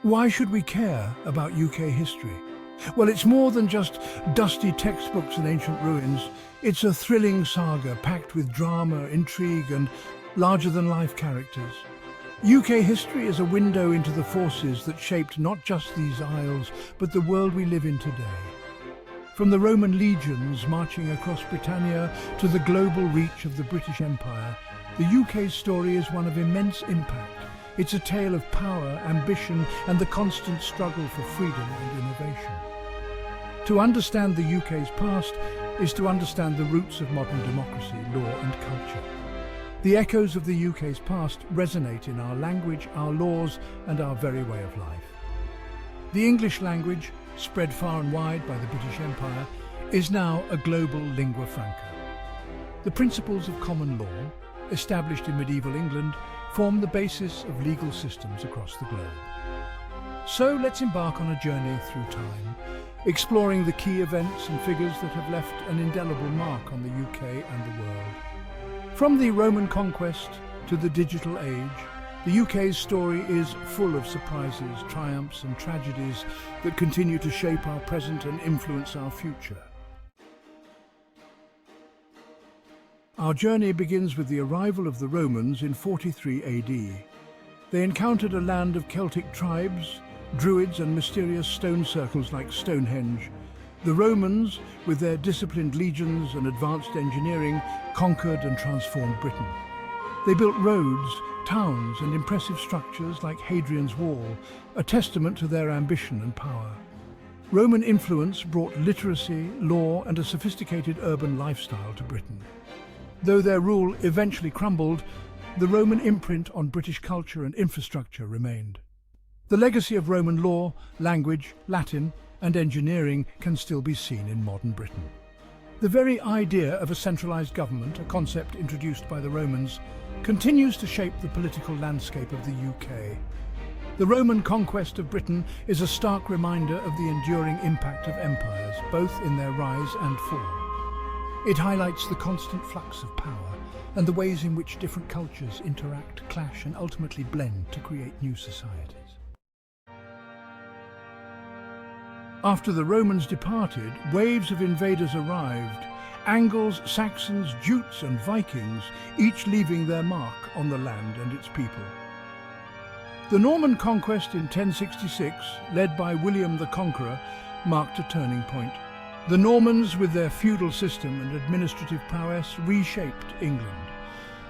Why should we care about UK history? Well, it's more than just dusty textbooks and ancient ruins. It's a thrilling saga packed with drama, intrigue and larger-than-life characters. UK history is a window into the forces that shaped not just these isles, but the world we live in today. From the Roman legions marching across Britannia to the global reach of the British Empire, the UK's story is one of immense impact. It's a tale of power, ambition, and the constant struggle for freedom and innovation. To understand the UK's past is to understand the roots of modern democracy, law and culture. The echoes of the UK's past resonate in our language, our laws, and our very way of life. The English language, spread far and wide by the British Empire, is now a global lingua franca. The principles of common law, established in medieval England, form the basis of legal systems across the globe. So let's embark on a journey through time, exploring the key events and figures that have left an indelible mark on the UK and the world. From the Roman conquest to the digital age, the UK's story is full of surprises, triumphs and tragedies that continue to shape our present and influence our future. Our journey begins with the arrival of the Romans in 43 AD. They encountered a land of Celtic tribes, druids and mysterious stone circles like Stonehenge. The Romans, with their disciplined legions and advanced engineering, conquered and transformed Britain. They built roads, towns and impressive structures like Hadrian's Wall, a testament to their ambition and power. Roman influence brought literacy, law and a sophisticated urban lifestyle to Britain. Though their rule eventually crumbled, the Roman imprint on British culture and infrastructure remained. The legacy of Roman law, language, Latin, and engineering can still be seen in modern Britain. The very idea of a centralised government, a concept introduced by the Romans, continues to shape the political landscape of the UK. The Roman conquest of Britain is a stark reminder of the enduring impact of empires, both in their rise and fall. It highlights the constant flux of power and the ways in which different cultures interact, clash and ultimately blend to create new societies. After the Romans departed, waves of invaders arrived, Angles, Saxons, Jutes and Vikings, each leaving their mark on the land and its people. The Norman conquest in 1066, led by William the Conqueror, marked a turning point. The Normans, with their feudal system and administrative prowess, reshaped England.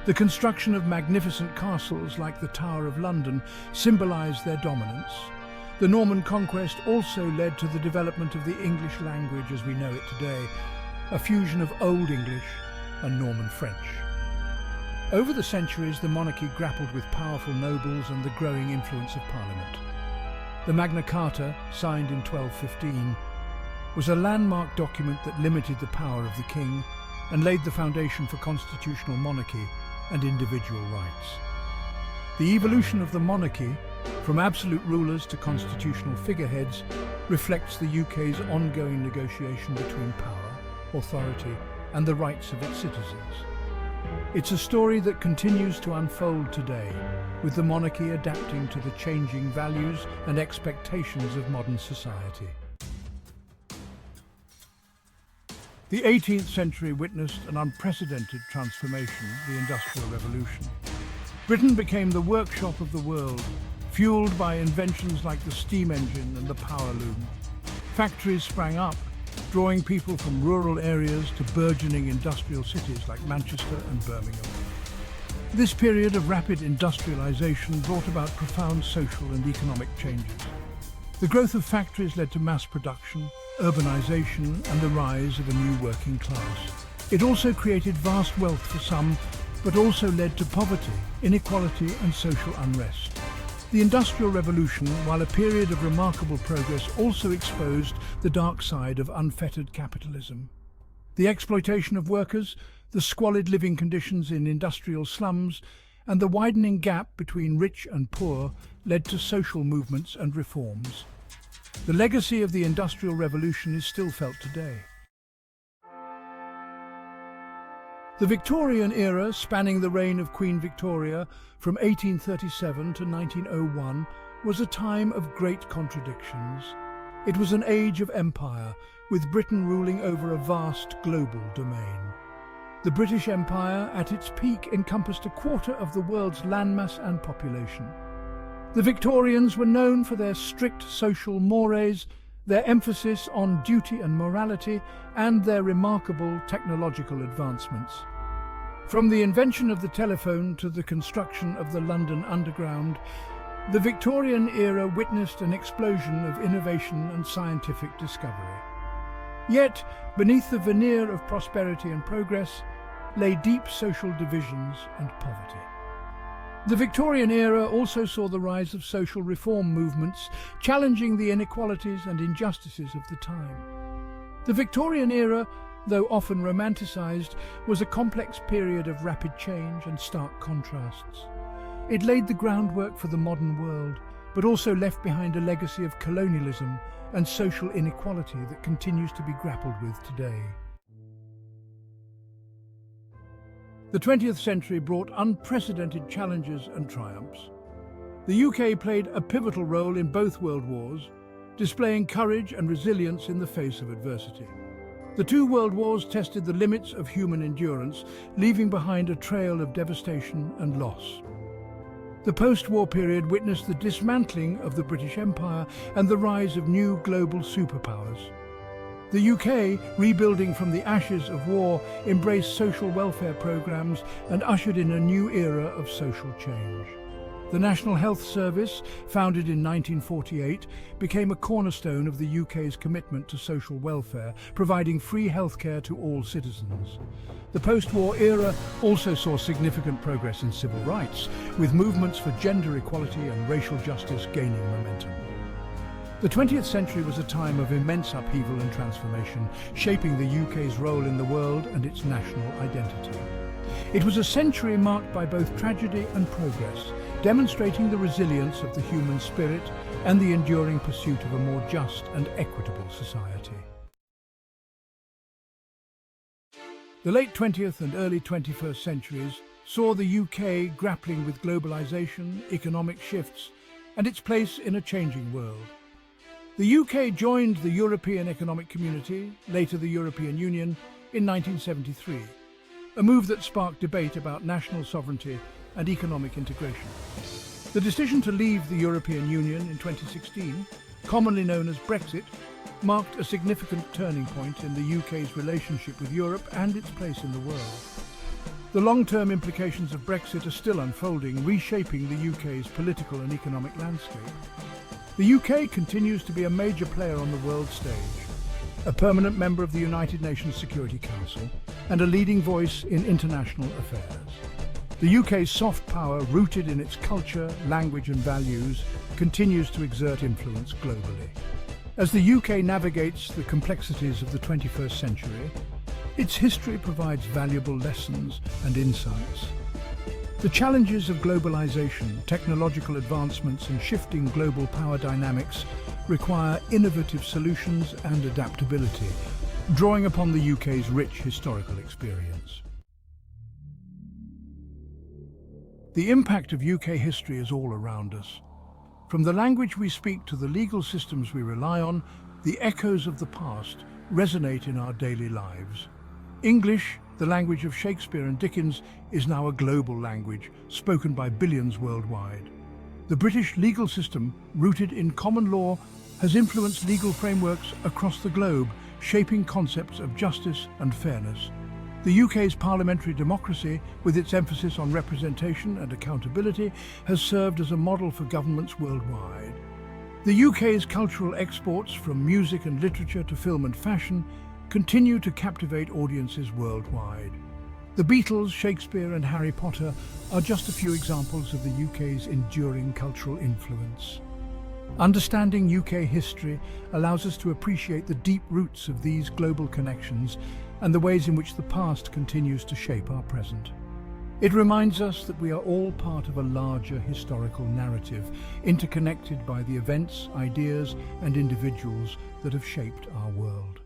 The construction of magnificent castles like the Tower of London symbolised their dominance. The Norman conquest also led to the development of the English language as we know it today, a fusion of Old English and Norman French. Over the centuries, the monarchy grappled with powerful nobles and the growing influence of Parliament. The Magna Carta, signed in 1215, was a landmark document that limited the power of the king and laid the foundation for constitutional monarchy and individual rights. The evolution of the monarchy, from absolute rulers to constitutional figureheads, reflects the UK's ongoing negotiation between power, authority, and the rights of its citizens. It's a story that continues to unfold today, with the monarchy adapting to the changing values and expectations of modern society. The 18th century witnessed an unprecedented transformation, the Industrial Revolution. Britain became the workshop of the world, fueled by inventions like the steam engine and the power loom. Factories sprang up, drawing people from rural areas to burgeoning industrial cities like Manchester and Birmingham. This period of rapid industrialisation brought about profound social and economic changes. The growth of factories led to mass production, urbanisation and the rise of a new working class. It also created vast wealth for some, but also led to poverty, inequality and social unrest. The Industrial Revolution, while a period of remarkable progress, also exposed the dark side of unfettered capitalism. The exploitation of workers, the squalid living conditions in industrial slums, and the widening gap between rich and poor led to social movements and reforms. The legacy of the Industrial Revolution is still felt today. The Victorian era, spanning the reign of Queen Victoria from 1837 to 1901, was a time of great contradictions. It was an age of empire, with Britain ruling over a vast global domain. The British Empire, at its peak, encompassed a quarter of the world's landmass and population. The Victorians were known for their strict social mores, their emphasis on duty and morality, and their remarkable technological advancements. From the invention of the telephone to the construction of the London Underground, the Victorian era witnessed an explosion of innovation and scientific discovery. Yet, beneath the veneer of prosperity and progress, lay deep social divisions and poverty. The Victorian era also saw the rise of social reform movements, challenging the inequalities and injustices of the time. The Victorian era, though often romanticised, was a complex period of rapid change and stark contrasts. It laid the groundwork for the modern world, but also left behind a legacy of colonialism and social inequality that continues to be grappled with today. The 20th century brought unprecedented challenges and triumphs. The UK played a pivotal role in both world wars, displaying courage and resilience in the face of adversity. The two world wars tested the limits of human endurance, leaving behind a trail of devastation and loss. The post-war period witnessed the dismantling of the British Empire and the rise of new global superpowers. The UK, rebuilding from the ashes of war, embraced social welfare programmes and ushered in a new era of social change. The National Health Service, founded in 1948, became a cornerstone of the UK's commitment to social welfare, providing free healthcare to all citizens. The post-war era also saw significant progress in civil rights, with movements for gender equality and racial justice gaining momentum. The 20th century was a time of immense upheaval and transformation, shaping the UK's role in the world and its national identity. It was a century marked by both tragedy and progress, demonstrating the resilience of the human spirit and the enduring pursuit of a more just and equitable society. The late 20th and early 21st centuries saw the UK grappling with globalisation, economic shifts, and its place in a changing world. The UK joined the European Economic Community, later the European Union, in 1973, a move that sparked debate about national sovereignty and economic integration. The decision to leave the European Union in 2016, commonly known as Brexit, marked a significant turning point in the UK's relationship with Europe and its place in the world. The long-term implications of Brexit are still unfolding, reshaping the UK's political and economic landscape. The UK continues to be a major player on the world stage, a permanent member of the United Nations Security Council, and a leading voice in international affairs. The UK's soft power, rooted in its culture, language and values, continues to exert influence globally. As the UK navigates the complexities of the 21st century, its history provides valuable lessons and insights. The challenges of globalization, technological advancements and shifting global power dynamics require innovative solutions and adaptability, drawing upon the UK's rich historical experience. The impact of UK history is all around us. From the language we speak to the legal systems we rely on, the echoes of the past resonate in our daily lives. English, the language of Shakespeare and Dickens, is now a global language spoken by billions worldwide. The British legal system, rooted in common law, has influenced legal frameworks across the globe, shaping concepts of justice and fairness. The UK's parliamentary democracy, with its emphasis on representation and accountability, has served as a model for governments worldwide. The UK's cultural exports, from music and literature to film and fashion, continue to captivate audiences worldwide. The Beatles, Shakespeare and Harry Potter are just a few examples of the UK's enduring cultural influence. Understanding UK history allows us to appreciate the deep roots of these global connections and the ways in which the past continues to shape our present. It reminds us that we are all part of a larger historical narrative, interconnected by the events, ideas and individuals that have shaped our world.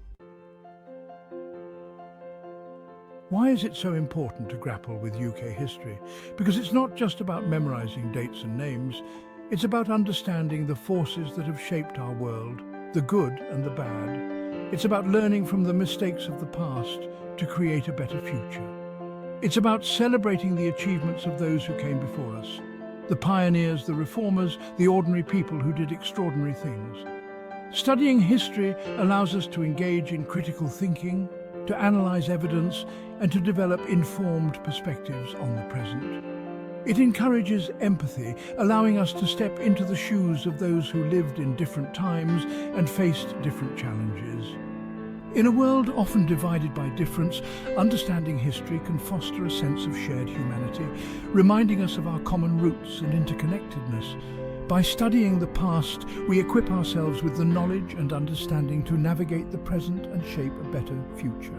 Why is it so important to grapple with UK history? Because it's not just about memorising dates and names, It's about understanding the forces that have shaped our world, the good and the bad. It's about learning from the mistakes of the past to create a better future. It's about celebrating the achievements of those who came before us, the pioneers, the reformers, the ordinary people who did extraordinary things. Studying history allows us to engage in critical thinking, to analyze evidence, and to develop informed perspectives on the present. It encourages empathy, allowing us to step into the shoes of those who lived in different times and faced different challenges. In a world often divided by difference, understanding history can foster a sense of shared humanity, reminding us of our common roots and interconnectedness. By studying the past, we equip ourselves with the knowledge and understanding to navigate the present and shape a better future.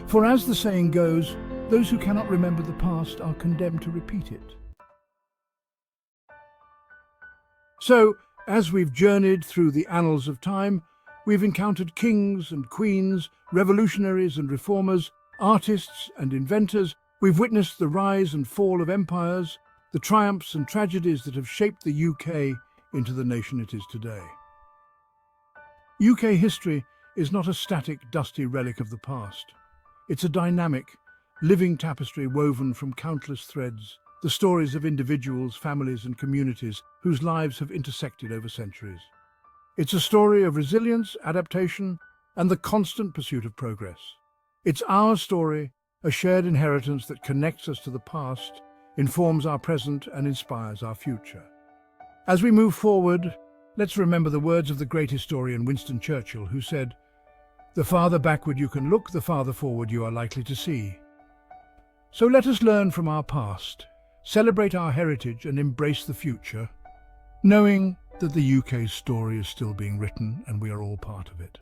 For as the saying goes, those who cannot remember the past are condemned to repeat it. So, as we've journeyed through the annals of time, we've encountered kings and queens, revolutionaries and reformers, artists and inventors. We've witnessed the rise and fall of empires, the triumphs and tragedies that have shaped the UK into the nation it is today. UK history is not a static, dusty relic of the past. It's a dynamic, living tapestry woven from countless threads, the stories of individuals, families and communities whose lives have intersected over centuries. It's a story of resilience, adaptation, and the constant pursuit of progress. It's our story, a shared inheritance that connects us to the past, informs our present, and inspires our future. As we move forward, let's remember the words of the great historian Winston Churchill, who said, "The farther backward you can look, the farther forward you are likely to see." So let us learn from our past, celebrate our heritage, and embrace the future, knowing that the UK's story is still being written and we are all part of it.